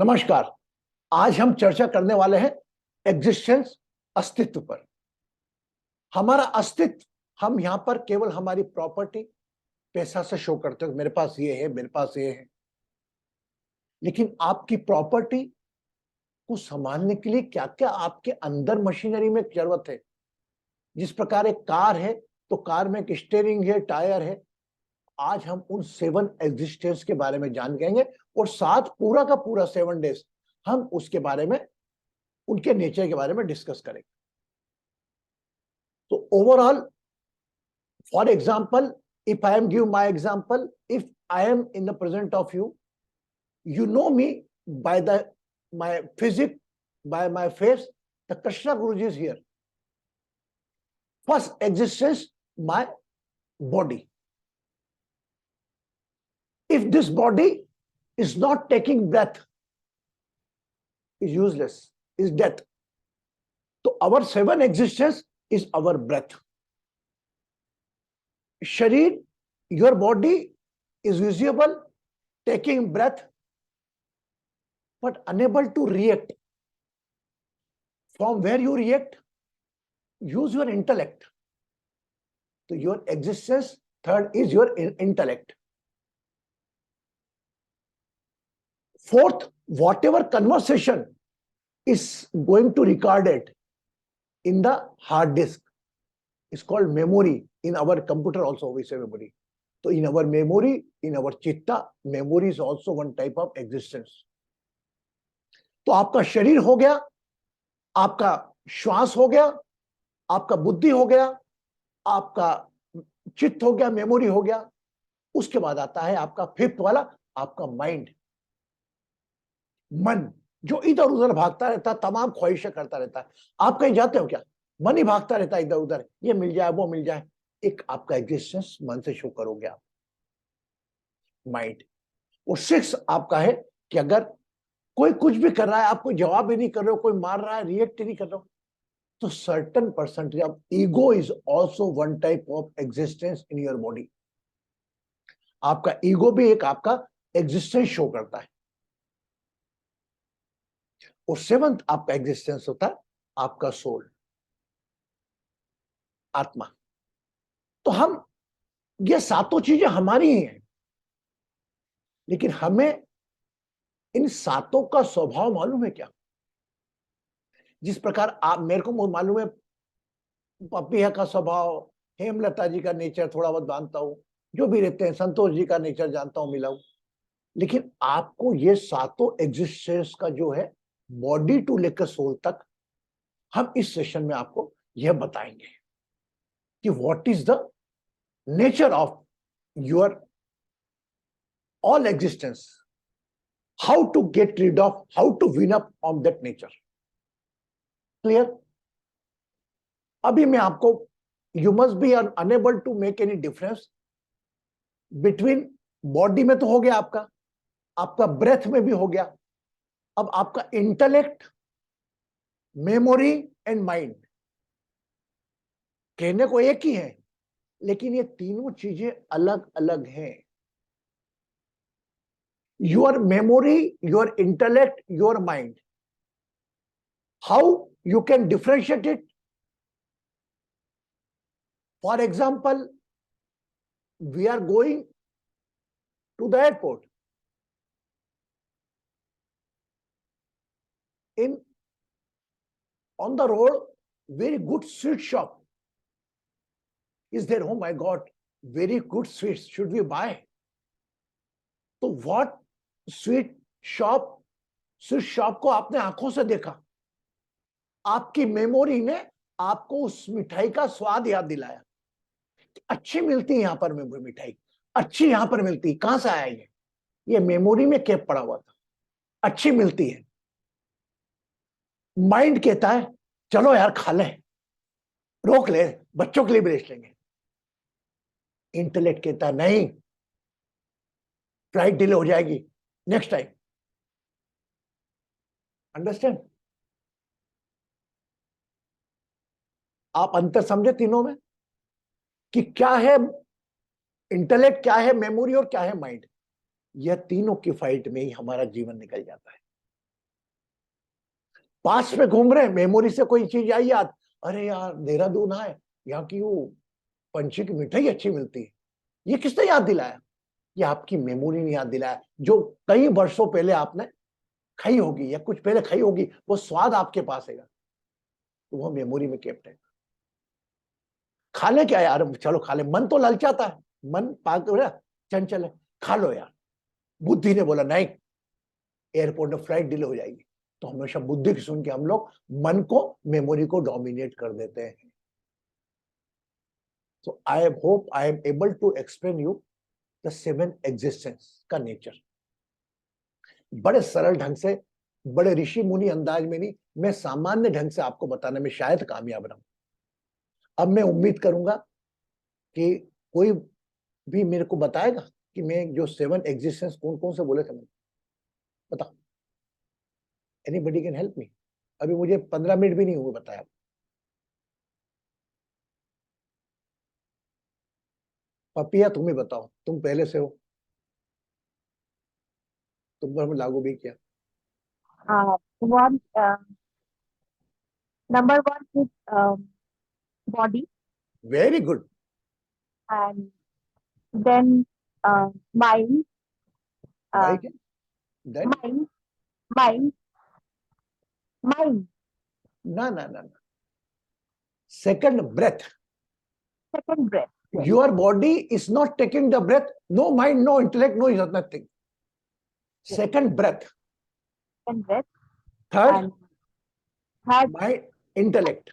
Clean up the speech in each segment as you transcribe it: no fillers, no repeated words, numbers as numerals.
नमस्कार। आज हम चर्चा करने वाले हैं एग्जिस्टेंस, अस्तित्व पर। हमारा अस्तित्व हम यहां पर केवल हमारी प्रॉपर्टी, पैसा से शो करते हो, मेरे पास ये है, मेरे पास ये है। लेकिन आपकी प्रॉपर्टी को संभालने के लिए क्या क्या आपके अंदर मशीनरी में जरूरत है। जिस प्रकार एक कार है तो कार में एक स्टीयरिंग है, टायर है। आज हम उन 7 एग्जिस्टेंस के बारे में जान जाएंगे और साथ पूरा का पूरा 7 डेज हम उसके बारे में, उनके नेचर के बारे में डिस्कस करेंगे। तो overall, for example, if I am give my example, if I am in the present of you, you know me by my physique, by my face. The Krishna Guruji is here. First existence, my body. If this body is not taking breath, is useless, is death. So our 7 existence is our breath. Sharir, your body is visible, taking breath, but unable to react. From where you react? Use your intellect. So your existence, third, is your intellect. Fourth, whatever conversation is going to record it in the hard disk is called memory. In our computer also we say memory. So in our memory, in our chitta, memory is also one type of existence. तो आपका शरीर हो गया, आपका श्वास हो गया, आपका बुद्धि हो गया, आपका चित्त हो गया, मेमोरी हो गया। उसके बाद आता है आपका फिफ्थ वाला, आपका माइंड, मन, जो इधर उधर भागता रहता है, तमाम ख्वाहिशें करता रहता है। आप कहीं जाते हो क्या? मन ही भागता रहता है इधर उधर, ये मिल जाए, वो मिल जाए। एक आपका एग्जिस्टेंस मन से शो करोगे आप, माइंड। और 6 आपका है कि अगर कोई कुछ भी कर रहा है, आप कोई जवाब भी नहीं कर रहे हो, कोई मार रहा है, रिएक्ट ही नहीं कर रहे हो, तो certain percentage of ego is also one type of existence in your body. आपका ईगो भी एक आपका एग्जिस्टेंस शो करता है। और 7th आपका एग्जिस्टेंस होता है आपका सोल, आत्मा। तो हम, ये सातों चीजें हमारी ही हैं, लेकिन हमें इन सातों का स्वभाव मालूम है क्या? जिस प्रकार आप, मेरे को मालूम है पपिया का स्वभाव, हेमलता जी का नेचर थोड़ा बहुत जानता हूं, जो भी रहते हैं, संतोष जी का नेचर जानता हूं, मिला हूं। लेकिन आपको ये सातों एग्जिस्टेंस का जो है, बॉडी टू लेकर सोल तक, हम इस सेशन में आपको यह बताएंगे कि what is the nature of your all existence, how to get rid of, how to win up on that nature. Clear? अभी मैं आपको, you must be unable to make any difference between, body में तो हो गया आपका, आपका breath में भी हो गया, अब आपका इंटेलेक्ट, मेमोरी एंड माइंड। कहने को एक ही है, लेकिन ये तीनों चीजें अलग अलग हैं। Your memory, your intellect, your mind, how you can differentiate it? For example, we are going to the airport. On the road, very good sweet shop is there. Oh my God, very good sweets. Should we buy? तो what sweet shop को आपने आंखों से देखा, आपकी memory ने आपको उस मिठाई का स्वाद याद दिलाया। अच्छी मिलती है यहां पर मिठाई, अच्छी यहां पर मिलती। कहां से आया ये मेमोरी में कैप पड़ा हुआ था, अच्छी मिलती है। माइंड कहता है चलो यार खा ले, रोक ले, बच्चों के लिए भी ले लेंगे। इंटेलेक्ट कहता है नहीं, फ्लाइट डिले हो जाएगी, नेक्स्ट टाइम। अंडरस्टैंड? आप अंतर समझे तीनों में कि क्या है इंटेलेक्ट, क्या है मेमोरी और क्या है माइंड। यह तीनों की फाइट में ही हमारा जीवन निकल जाता है। पास में घूम रहे हैं, मेमोरी से कोई चीज आई याद, अरे यार देहरादून आए, यहाँ की वो पंछी की मिठाई अच्छी मिलती है, ये किसने याद दिलाया? ये आपकी मेमोरी ने याद दिलाया, जो कई वर्षों पहले आपने खाई होगी या कुछ पहले खाई होगी, वो स्वाद आपके पास है, तो वो मेमोरी में केप्ट है। खा ले क्या यार, चलो खा ले, मन तो ललचाता है, मन पागल चंचल है, खा लो यार। बुद्धि ने बोला नहीं, एयरपोर्ट में फ्लाइट डिले हो जाएगी, तो हमेशा बुद्धि की सुन के हम लोग मन को, मेमोरी को डोमिनेट कर देते हैं। So I hope I am able to explain you the seven existence का नेचर, बड़े सरल ढंग से, बड़े ऋषि मुनि अंदाज में नहीं, मैं सामान्य ढंग से आपको बताने में शायद कामयाब रहूं। अब मैं उम्मीद करूंगा कि कोई भी मेरे को बताएगा कि मैं जो सेवन एग्जिस्टेंस कौन कौन से बोले थे मैंने, बताओ। Anybody can help me? अभी मुझे 15 मिनट भी नहीं हुए बताया। पपिया तुम ही बताओ, तुम पहले से हो, तुम पर हमें लागू भी किया। One, number one is body, very good. and then mind, भाई क्या? देन? mind, mind, mind. ना ना ना ना, second breath. Second breath. Yes. Your body is not taking the breath, no mind, no intellect, no nothing. Yes. Second breath. Second breath. Third, And third, mind, intellect.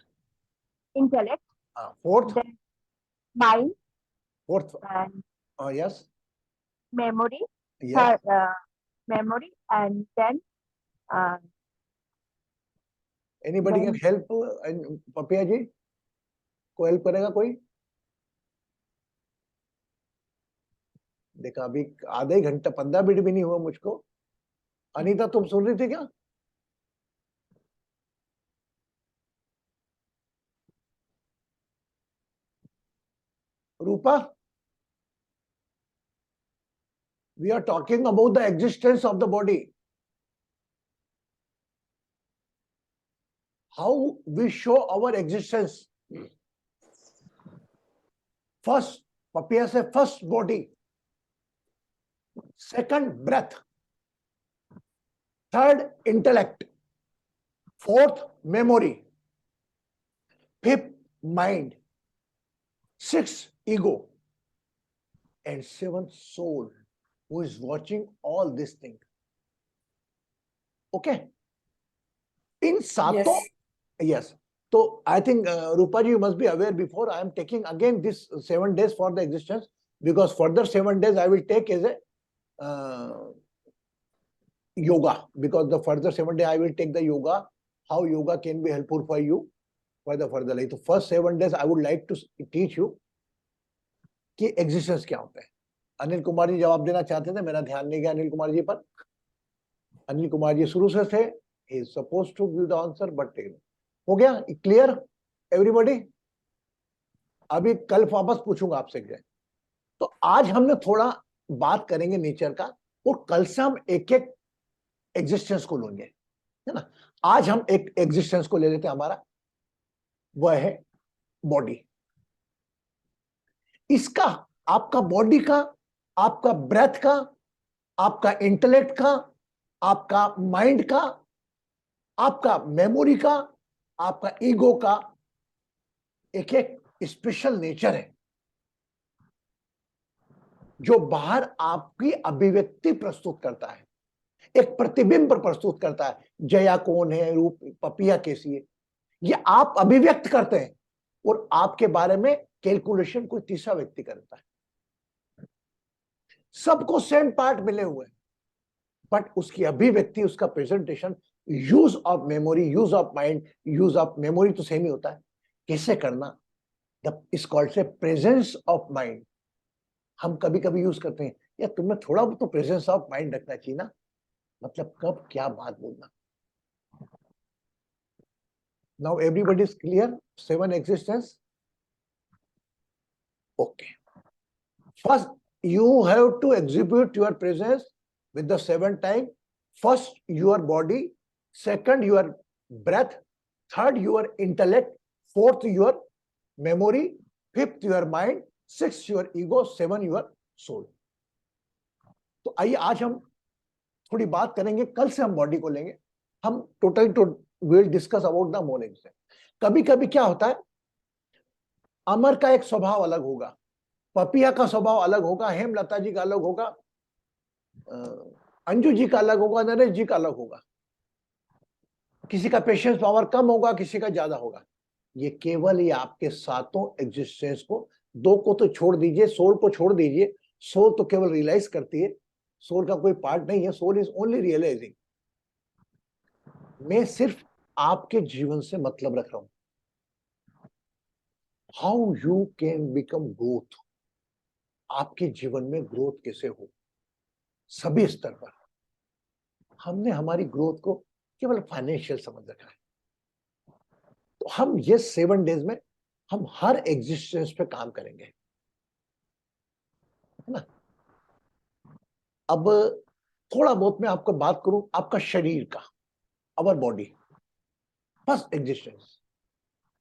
intellect. Fourth, Then mind. fourth, And yes, memory. yes. Third, memory, and then Anybody can help? पपिया जी को help करेगा कोई? देखा, अभी आधे ही घंटा 15 minute भी नहीं हुआ मुझको। अनीता तुम सुन रही थी क्या? रूपा, we are talking about the existence of the body. How we show our existence. First, Papiya say first body, second breath, third intellect, fourth memory, fifth mind, sixth ego, and seventh soul, who is watching all these things. Okay? In Sato, yes. So I think Rupa ji, you must be aware before I am taking again this 7 days for the existence, because further 7 days I will take as a yoga, because the further 7 days I will take the yoga, how yoga can be helpful for you for the further life. So first 7 days I would like to teach you कि existence क्या होता है। अनिल कुमार जी जवाब देना चाहते थे, मेरा ध्यान नहीं गया अनिल कुमार जी पर। अनिल कुमार जी शुरू से थे, he is supposed to give the answer, but हो गया क्लियर एवरीबॉडी? अभी कल वापस पूछूंगा आपसे। तो आज हमने थोड़ा बात करेंगे नेचर का, और कल से हम एक एक एग्जिस्टेंस को लेंगे, है ना। आज हम एक एग्जिस्टेंस को ले लेते हैं, हमारा वह है बॉडी। इसका, आपका बॉडी का, आपका ब्रेथ का, आपका इंटेलेक्ट का, आपका माइंड का, आपका मेमोरी का, आपका ईगो का एक एक स्पेशल नेचर है, जो बाहर आपकी अभिव्यक्ति प्रस्तुत करता है, एक प्रतिबिंब प्रस्तुत करता है। जया कौन है, रूप पपिया कैसी है, ये आप अभिव्यक्त करते हैं, और आपके बारे में कैलकुलेशन कोई तीसरा व्यक्ति करता है। सबको सेम पार्ट मिले हुए हैं, बट उसकी अभिव्यक्ति, उसका presentation, use of memory, use of mind, use of memory तो सेम ही होता है, कैसे करना, इज कॉल्ड से प्रेजेंस ऑफ माइंड। हम कभी कभी यूज करते हैं, या तुम्हें थोड़ा तो प्रेजेंस ऑफ माइंड रखना चाहिए ना, मतलब कब क्या बात बोलना। Now everybody is clear, 7 existence? Okay. First, you have to exhibit your presence with the 7 times. First, your body. Second, your breath, third your intellect, fourth your memory, fifth your mind, sixth your ego, seven your soul. तो आइए आज हम थोड़ी बात करेंगे, कल से हम बॉडी को लेंगे, हम totally will discuss about the morning से। कभी कभी क्या होता है, अमर का एक स्वभाव अलग होगा, पपिया का स्वभाव अलग होगा, हेमलता जी का अलग होगा, अंजू जी का अलग होगा, नरेश जी का अलग होगा, किसी का पेशेंस पावर कम होगा, किसी का ज्यादा होगा। ये केवल ये आपके सातों एग्जिस्टेंस को, दो को तो छोड़ दीजिए, सोल को छोड़ दीजिए, सोल तो केवल रियलाइज करती है, सोल का कोई पार्ट नहीं है, सोल इज ओनली रियलाइजिंग। मैं सिर्फ आपके जीवन से मतलब रख रहा हूं, how you can become growth, आपके जीवन में ग्रोथ कैसे हो सभी स्तर पर। हमने हमारी ग्रोथ को केवल फाइनेंशियल समझ रखा है, तो हम ये 7 डेज में हम हर एग्जिस्टेंस पे काम करेंगे, है ना। अब थोड़ा बहुत मैं आपको बात करूं आपका शरीर का, our body, first existence,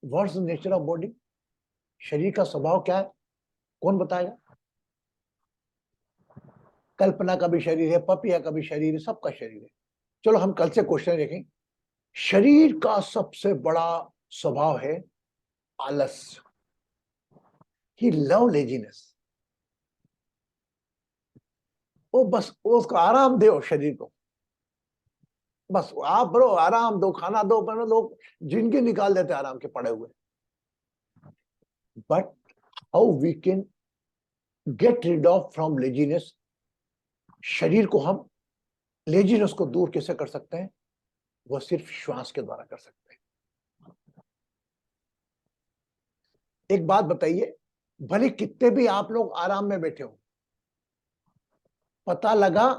what's the nature of body, शरीर का स्वभाव क्या है, कौन बताएगा। कल्पना का भी शरीर है, पपिया का भी शरीर है, सबका शरीर है। चलो हम कल से क्वेश्चन देखें। शरीर का सबसे बड़ा स्वभाव है आलस, ही लव लेजीनेस। वो बस उसको आराम दो शरीर को, बस आप बरो आराम दो, खाना दो, बनो, लोग जिंदगी निकाल देते आराम के पड़े हुए। But how we can get rid of from laziness, शरीर को हम लेजीनेस को दूर कैसे कर सकते हैं, वह सिर्फ श्वास के द्वारा कर सकते हैं। एक बात बताइए, भले कितने भी आप लोग आराम में बैठे हो, पता लगा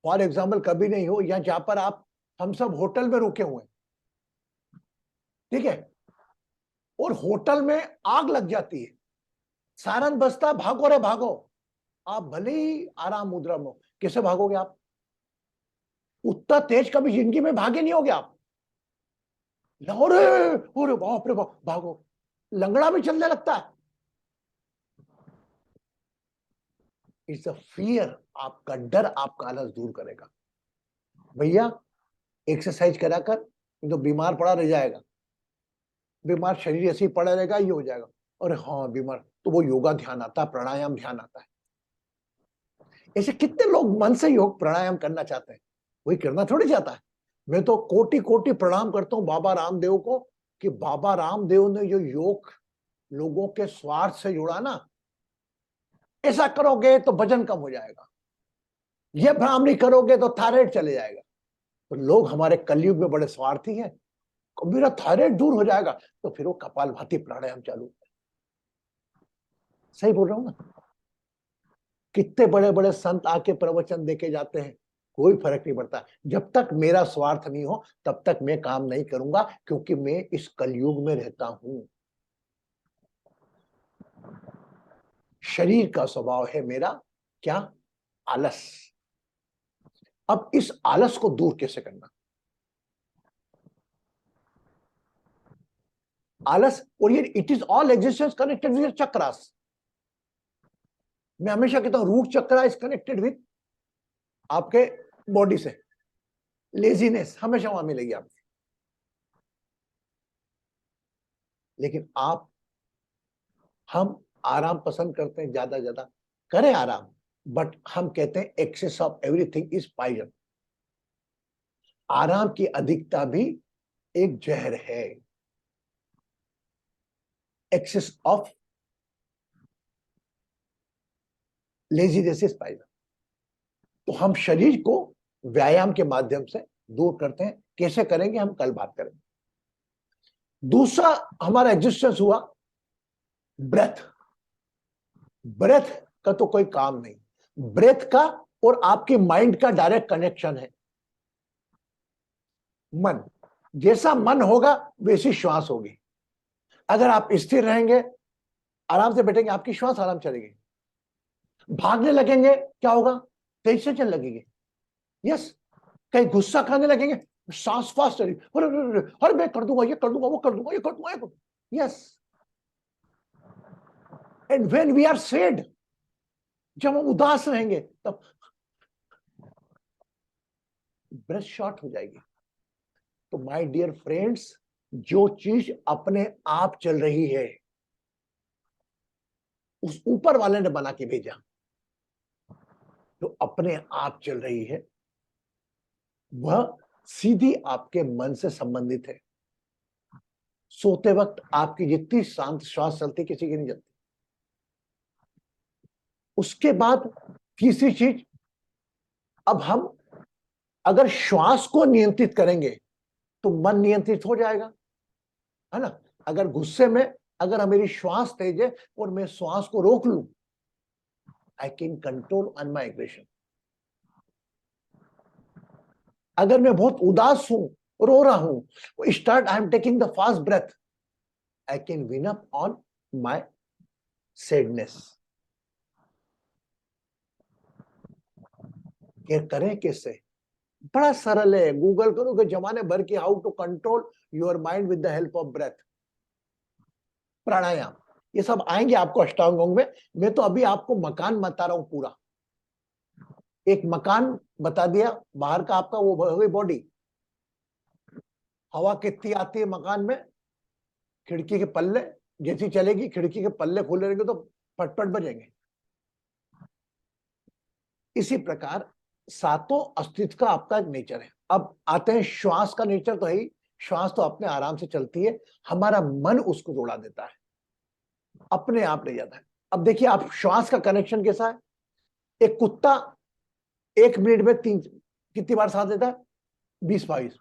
फॉर एग्जाम्पल कभी नहीं हो, या जहां पर आप, हम सब होटल में रुके हुए, ठीक है, और होटल में आग लग जाती है, सायरन बजता, भागो रे भागो, आप भले ही आराम मुद्रा में हो, कैसे भागोगे आप, उतना तेज कभी जिंदगी में भागे नहीं होगे आप, अरे बाप रे बाप, भागो, लंगड़ा भी चलने लगता है। इट्स अ फियर, आपका डर आपका आलस दूर करेगा। भैया एक्सरसाइज करा कर, तो बीमार पड़ा रह जाएगा, बीमार शरीर ऐसे ही पड़ा रहेगा, ये हो जाएगा, अरे हाँ बीमार, तो वो योगा ध्यान आता है, प्राणायाम ध्यान आता है। ऐसे कितने लोग मन से योग प्राणायाम करना चाहते हैं, वही करना थोड़ी चाहता है। मैं तो कोटि कोटि प्रणाम करता हूँ बाबा रामदेव को, कि बाबा रामदेव ने जो योग लोगों के स्वार्थ से जुड़ा ना, ऐसा करोगे तो वजन कम हो जाएगा, ये भ्रामरी करोगे तो थायराइड चले जाएगा। तो लोग हमारे कलयुग में बड़े स्वार्थी हैं, मेरा थायराइड दूर हो जाएगा, तो फिर वो कपालभाति प्राणायाम चालू। सही बोल रहा हूं ना। कितने बड़े बड़े संत आके प्रवचन देके जाते हैं, कोई फर्क नहीं पड़ता, जब तक मेरा स्वार्थ नहीं हो तब तक मैं काम नहीं करूंगा, क्योंकि मैं इस कलयुग में रहता हूं। शरीर का स्वभाव है मेरा क्या, आलस। अब इस आलस को दूर कैसे करना, आलस, और ये it is all existence connected with chakras. मैं हमेशा कहता हूं root chakra is connected with आपके बॉडी से, लेजीनेस हमेशा वहां मिलेगी आपको। लेकिन हम आराम पसंद करते हैं, ज्यादा करें आराम, बट हम कहते हैं excess of everything is poison. आराम की अधिकता भी एक जहर है, excess of laziness is poison. तो हम शरीर को व्यायाम के माध्यम से दूर करते हैं, कैसे करेंगे हम कल बात करेंगे। दूसरा हमारा एग्जिस्टेंस हुआ ब्रेथ। ब्रेथ का तो कोई काम नहीं, ब्रेथ का और आपके माइंड का डायरेक्ट कनेक्शन है। मन, जैसा मन होगा वैसी श्वास होगी। अगर आप स्थिर रहेंगे, आराम से बैठेंगे, आपकी श्वास आराम चलेगी। भागने लगेंगे क्या होगा, तेज से चलने लगेंगे। यस, कहीं गुस्सा खाने लगेंगे, सांस फास्ट चली, अरे अरे अरे, अरे मैं कर दूंगा, ये कर दूंगा, वो कर दूंगा, ये कर दूंगा, ये कर दूंगा। Yes, and when we are sad, जब हम उदास रहेंगे तब ब्रेथ शॉर्ट हो जाएगी। तो माय डियर फ्रेंड्स, जो चीज अपने आप चल रही है, उस ऊपर वाले ने बना के भेजा, जो अपने आप चल रही है, वह सीधी आपके मन से संबंधित है। सोते वक्त आपकी जितनी शांत श्वास चलती, किसी की नहीं चलती। उसके बाद तीसरी चीज, अब हम अगर श्वास को नियंत्रित करेंगे तो मन नियंत्रित हो जाएगा, है ना। अगर गुस्से में अगर मेरी श्वास तेज है और मैं श्वास को रोक लूं, I can control on my aggression. अगर मैं बहुत उदास हूं, रो रहा हूं, start I am taking the fast breath, I can win up on my sadness. करें कैसे? बड़ा सरल है, गूगल करोगे जमाने भर की, how to control your mind with the help of breath, pranayama, ये सब आएंगे आपको अष्टांग योग में। मैं तो अभी आपको मकान बता रहा हूं पूरा। एक मकान बता दिया बाहर का आपका, वो हो गई बॉडी। हवा कितनी आती है मकान में? खिड़की के पल्ले जैसी चलेगी, खिड़की के पल्ले खुले रहेंगे तो पटपट बजेंगे। इसी प्रकार सातों अस्तित्व का आपका एक नेचर है। अब आते हैं श्वास का नेचर, तो है ही, श्वास तो अपने आराम से चलती है, हमारा मन उसको दौड़ा देता है, अपने आप ले जाता है। अब देखिए आप श्वास का कनेक्शन कैसा है। एक कुत्ता 1 मिनट में कितनी बार सांस लेता है? 20-22।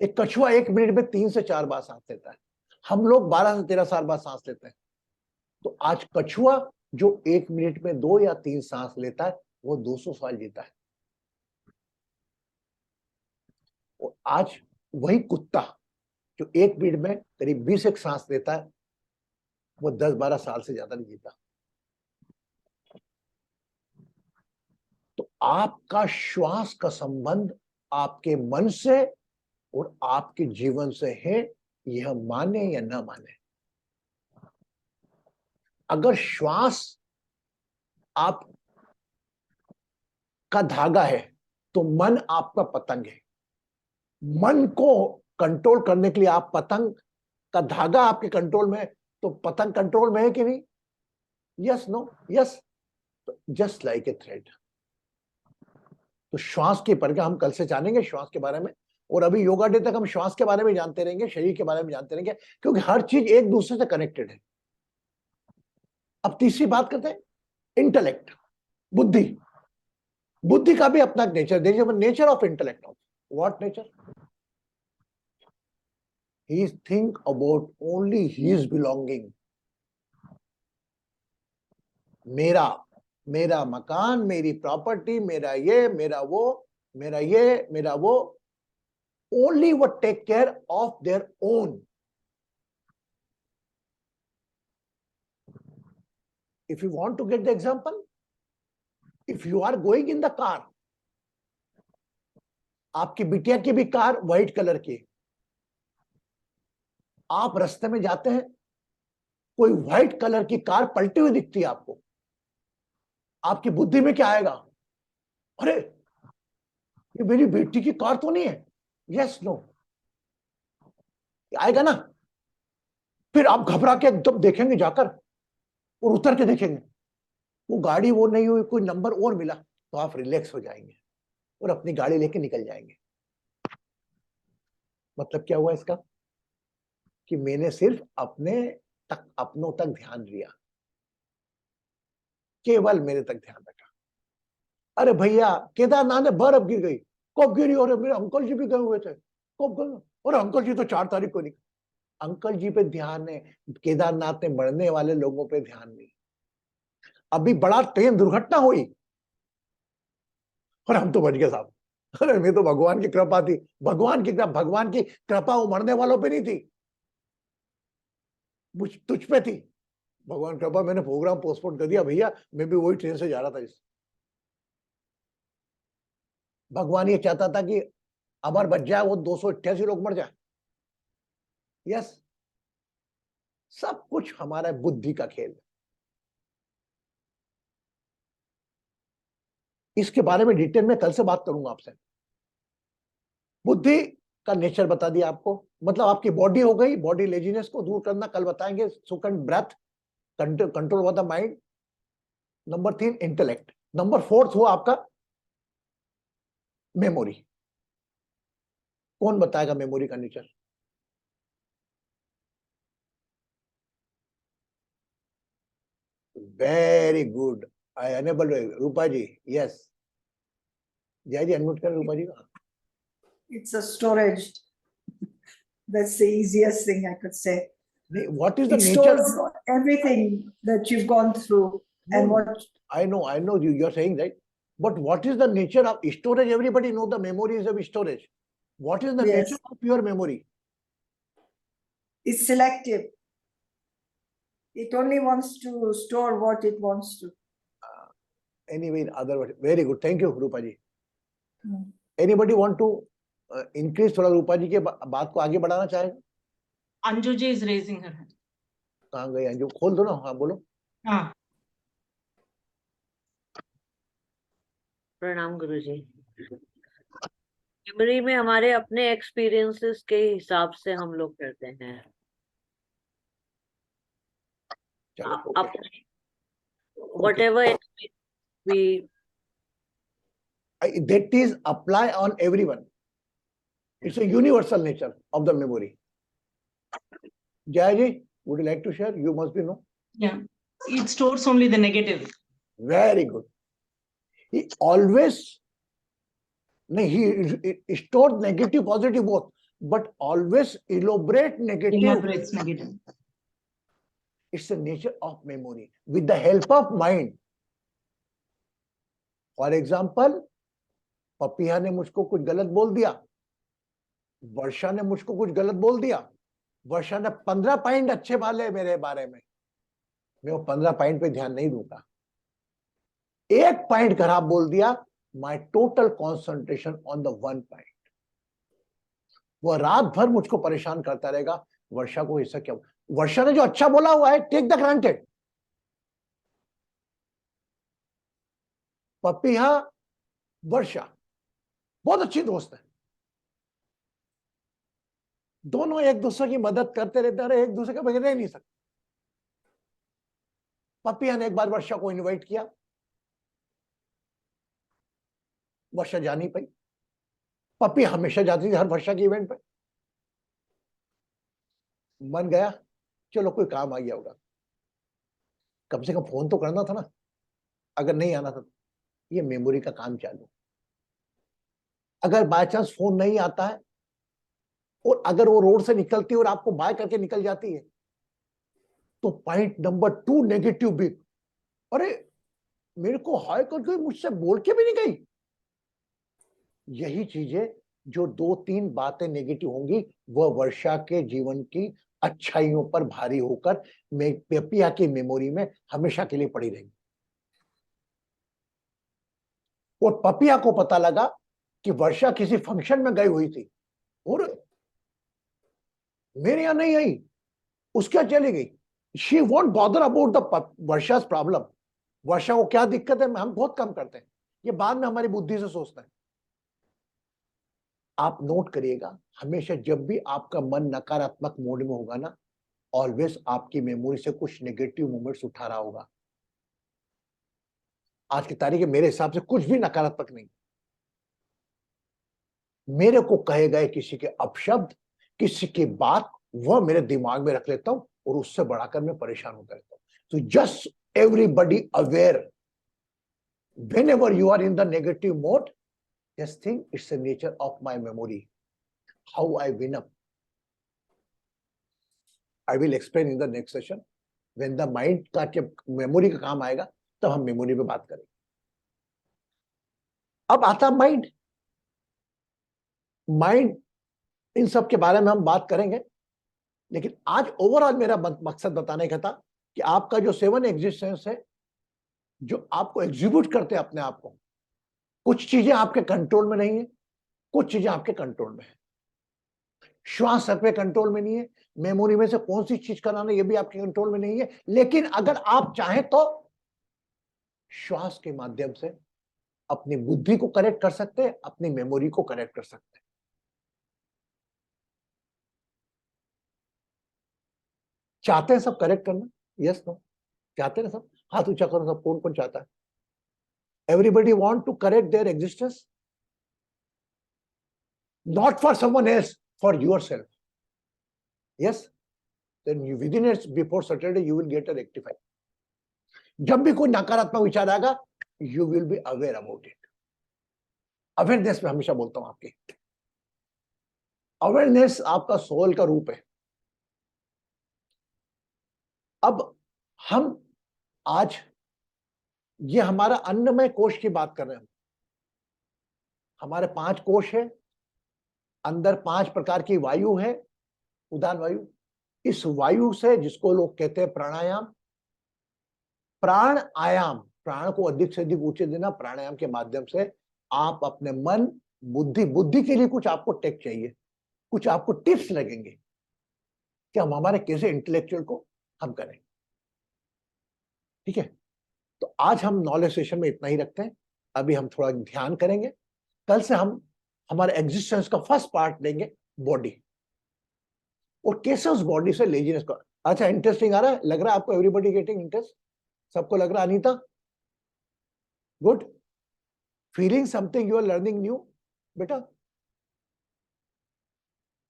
एक कछुआ 1 मिनट में 3 से 4 बार सांस लेता है। हम लोग 12 से 13 बार सांस लेते हैं। तो आज कछुआ जो 1 मिनट में 2 या 3 सांस लेता है, वो 200 साल जीता है। और आज वही कुत्ता जो 1 मिनट में करीब 20 एक सांस लेता है, वो 10-12 साल से ज्यादा नहीं जीता। तो आपका श्वास का संबंध आपके मन से और आपके जीवन से है, यह माने या ना माने। अगर श्वास आप का धागा है तो मन आपका पतंग है। मन को कंट्रोल करने के लिए आप पतंग का धागा आपके कंट्रोल में है, तो पतंग कंट्रोल में है कि नहीं? Yes, no, yes. Just like a thread. तो श्वास की परिक्रमा हम कल से जानेंगे, श्वास के बारे में। और अभी योगा डे तक हम श्वास के बारे में जानते रहेंगे, शरीर के बारे में जानते रहेंगे, क्योंकि हर चीज एक दूसरे से कनेक्टेड है। अब तीसरी बात करते हैं, इंटेलेक्ट, बुद्धि। बुद्धि का भी अपना nature, nature of intellect. What nature? He think about only his belonging. मेरा, मेरा मकान, मेरी प्रॉपर्टी, मेरा ये, मेरा वो, मेरा ये, मेरा वो, only what take care of their own. If you want to get the example, if you are going in the car, आपकी बिटिया की भी कार व्हाइट कलर की, आप रास्ते में जाते हैं, कोई व्हाइट कलर की कार पलटी हुई दिखती है आपको, आपकी बुद्धि में क्या आएगा? अरे ये मेरी बेटी की कार तो नहीं है। यस, नो, आएगा ना। फिर आप घबरा के एकदम देखेंगे जाकर और उतर के देखेंगे वो गाड़ी वो नहीं हुई, कोई नंबर और मिला, तो आप रिलैक्स हो जाएंगे और अपनी गाड़ी लेके निकल जाएंगे। मतलब क्या हुआ इसका? कि मैंने सिर्फ अपनों तक ध्यान दिया, केवल मेरे तक ध्यान रखा। अरे भैया केदारनाथ में बर्फ गिर गई, कब गिरी? और मेरे अंकल जी भी गए हुए थे, कब गए? और अंकल जी तो 4 तारीख को नहीं। अंकल जी पे ध्यान है, केदारनाथ में मरने वाले लोगों पे ध्यान नहीं। अभी बड़ा ट्रेन दुर्घटना हुई और हम तो बच गए साहब। अरे मैं तो भगवान की कृपा थी, भगवान की कृपा वो मरने वालों पे नहीं थी, तुझ पे थी। भगवान कृपा, मैंने प्रोग्राम पोस्टपोन कर दिया भैया, मैं भी वही ट्रेन से जा रहा था। भगवान ये चाहता था कि अमर बच जाए, वो 288 लोग मर जाए। यस, सब कुछ हमारा बुद्धि का खेल है। इसके बारे में डिटेल में कल से बात करूंगा आपसे। बुद्धि का नेचर बता दिया आपको, मतलब आपकी बॉडी हो गई, बॉडी लेजीनेस को दूर करना कल बताएंगे, second breath, control over the mind. Number 3 intellect. Number 4 हुआ आपका मेमोरी। कौन बताएगा मेमोरी का nature? Very good, I enable Rupa ji. Yes, Jai ji unmute करें रूपा जी का। It's a storage. That's the easiest thing I could say. What is the It nature? stores everything that you've gone through and No, what. I know you're saying right, but what is the nature of storage? Everybody know the memory is of storage. What is the Yes. nature of your memory? It's selective. It only wants to store what it wants to. Anyway, in other words, very good. Thank you, Rupa ji. Hmm. Anybody want to increase थोड़ा रूपा जी के बात को आगे बढ़ाना चाहेगा? Anju ji is raising her hand. कहाँ गई अंजू? खोल दो ना, हाँ बोलो। हाँ. प्रणाम गुरुजी। मेमोरी में हमारे अपने एक्सपीरियंसेस के हिसाब से हम लोग करते हैं। whatever we that is apply on everyone. It's a universal nature of the memory. Jaya ji, would you like to share? You must be know. Yeah. It stores only the negative. Very good. He always, he stored negative, positive both, but always elaborate negative. Elaborates negative. It's the nature of memory with the help of mind. For example, पपिया ने मुझको कुछ गलत बोल दिया, वर्षा ने मुझको कुछ गलत बोल दिया, वर्षा ने 15 पॉइंट अच्छे वाले मेरे बारे में, मैं वो 15 पॉइंट पे ध्यान नहीं दूंगा। एक पॉइंट खराब बोल दिया, my total concentration on the one point. वो रात भर मुझको परेशान करता रहेगा, वर्षा को ऐसा क्या, वर्षा ने जो अच्छा बोला हुआ है टेक द ग्रांटेड। पपिया वर्षा बहुत अच्छी दोस्त है, दोनों एक दूसरे की मदद करते रहते हैं, एक दूसरे के बगैर रह नहीं सकते। पपिया ने एक बार वर्षा को इनवाइट किया, वर्षा जा नहीं पाई। पपिया हमेशा जाती थी हर वर्षा के इवेंट पे। मन गया, चलो कोई काम आ गया होगा, कम से कम फोन तो करना था ना, अगर नहीं आना था। ये मेमोरी का काम चालू। अगर बाय चांस फोन नहीं आता है और अगर वो रोड से निकलती है और आपको बाय करके निकल जाती है, तो पॉइंट नंबर 2 नेगेटिव बिग, अरे मेरे को हाय करके मुझसे बोल के भी नहीं गई। यही चीजें जो 2-3 बातें नेगेटिव होंगी, वह वर्षा के जीवन की अच्छाइयों पर भारी होकर पपिया की मेमोरी में हमेशा के लिए पड़ी रहेंगी। और पपिया को पता लगा कि वर्षा किसी फंक्शन में गई हुई थी और मेरे यहां नहीं आई, उसके यहां चली गई। She won't bother about the Varsha's problem. Varsha को क्या दिक्कत है, हम बहुत कम करते हैं, ये बाद में हमारी बुद्धि से सोचते हैं। आप नोट करिएगा, हमेशा जब भी आपका मन नकारात्मक मोड में होगा ना, ऑलवेज आपकी मेमोरी से कुछ नेगेटिव मोमेंट्स उठा रहा होगा। आज की तारीख मेरे हिसाब से कुछ भी नकारात्मक नहीं। मेरे को कहे गए किसी के अपशब्द, किसी की बात, वह मेरे दिमाग में रख लेता हूं और उससे बढ़ाकर मैं परेशान होता रहता हूं। तो just everybody aware, whenever you are in the negative mode, just think it's the nature of my memory, how I win up. I will explain in the next session. When the mind का जब memory का काम आएगा, तब हम memory पे बात करेंगे। अब आता माइंड। माइंड इन सब के बारे में हम बात करेंगे, लेकिन आज ओवरऑल मेरा मकसद बताने का था कि आपका जो 7 एग्जिस्टेंस है, जो आपको एग्जीक्यूट करते हैं अपने आप को, कुछ चीजें आपके कंट्रोल में नहीं है, कुछ चीजें आपके कंट्रोल में है, श्वास आपके कंट्रोल में नहीं है, मेमोरी में से कौन सी चीज कराना ये भी आपके कंट्रोल में नहीं है, लेकिन अगर आप चाहें तो श्वास के माध्यम से अपनी बुद्धि को करेक्ट कर सकते हैं, अपनी मेमोरी को करेक्ट कर सकते हैं। चाहते हैं सब करेक्ट करना? Yes no? चाहते हैं सब? हाथ ऊंचा करो सब, कौन कौन चाहता है? Everybody want to correct their existence, not for someone else, for yourself. Yes? Then you, within it, before Saturday, you will get a rectified. जब भी कोई नकारात्मक विचार आएगा, you will be aware about it. Awareness में हमेशा बोलता हूं आपकी, अवेयरनेस आपका सोल का रूप है। अब हम आज ये हमारा अन्नमय कोश की बात कर रहे हैं। हमारे 5 कोश है, अंदर 5 प्रकार की वायु है, उदान वायु। इस वायु से, जिसको लोग कहते हैं प्राणायाम, प्राण आयाम, प्राण को अधिक से अधिक ऊंचे देना, प्राणायाम के माध्यम से आप अपने मन, बुद्धि के लिए कुछ आपको टेक चाहिए, कुछ आपको टिप्स लगेंगे कि हम हमारे कैसे इंटेलेक्चुअल को हम करें। ठीक है, तो आज हम नॉलेज सेशन में इतना ही रखते हैं। अभी हम थोड़ा ध्यान करेंगे, कल से हम हमारे एग्जिस्टेंस का फर्स्ट पार्ट लेंगे बॉडी, और कैसे उस बॉडी से लेजीनेस को। अच्छा, इंटरेस्टिंग आ रहा है, लग रहा है आपको? Everybody getting interest? सबको लग रहा है? Anita, good, feeling something, you are learning new? बेटा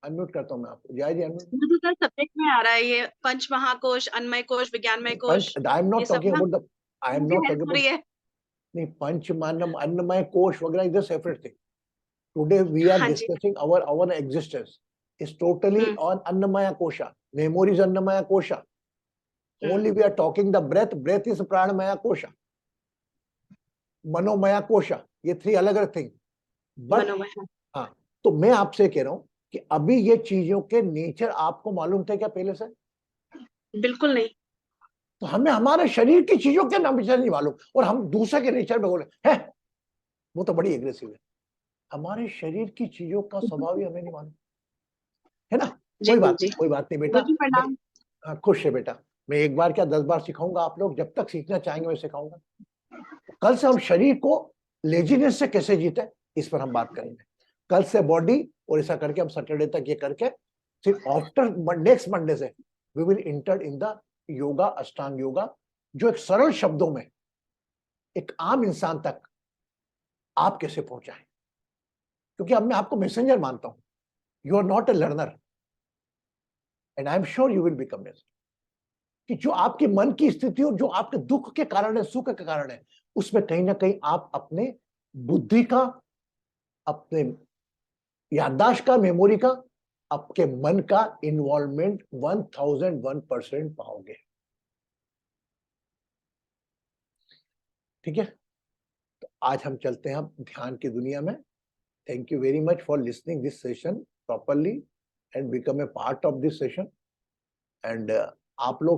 अनम्यूट करता हूं मैं आपको। जय जी, अनम्यूट। मुझे सर सब्जेक्ट में आ रहा है ये पंच महाकोश, अन्नमय कोश, विज्ञानमय कोश। आई एम ये नॉट सब टॉकिंग ना अबाउट द, आई एम मुझे नॉट हेल्प टॉकिंग हो रही अबाउट, है। नहीं, पंच मानम अन्नमय कोश वगैरह is a separate thing. Today we are हाँ जी। Discussing our existence is totally on annamaya kosha, memory is annamaya kosha, only we are talking the breath is pranamaya kosha, manomaya kosha, ये 3 अलग अलग थिंग। बट मनोमय, हाँ। हाँ, तो मैं आपसे कह रहा हूं कि अभी ये चीजों के नेचर आपको मालूम थे क्या पहले से? बिल्कुल नहीं। तो हमें हमारे शरीर की चीजों के नेचर नहीं मालूम, और हम दूसरे के नेचर में बोले है वो तो बड़ी एग्रेसिव है। हमारे शरीर की चीजों का स्वभाव ही हमें नहीं मालूम, है ना? जी, कोई बात जी। नहीं, कोई बात नहीं बेटा, गुरुजी प्रणाम। खुश है बेटा। मैं एक बार क्या 10 बार सिखाऊंगा, आप लोग जब तक सीखना चाहेंगे मैं सिखाऊंगा। कल से हम शरीर को लेजीनेस से कैसे जीते इस पर हम बात करेंगे। कल से बॉडी, और ऐसा करके हम सैटरडे तक ये करके, फिर आफ्टर नेक्स्ट मंडे से we will enter in the yoga, Ashtanga yoga, जो एक सरल शब्दों में एक आम इंसान तक आप कैसे पहुंचाएं। क्योंकि अब मैं आपको मैसेंजर मानता हूं, you are not a learner, and I am sure you will become a. कि जो आपके मन की स्थिति और जो आपके दुख के कारण है, सुख के कारण है, उसमें कहीं ना कहीं आप अपने बुद्धि का, अपने याददाश्त का, मेमोरी का, आपके मन का इन्वॉल्वमेंट 1001% पाओगे। ठीक है, तो आज हम चलते हैं ध्यान की दुनिया में। Thank you very much for listening this session properly and become a part of this session. And आप लोग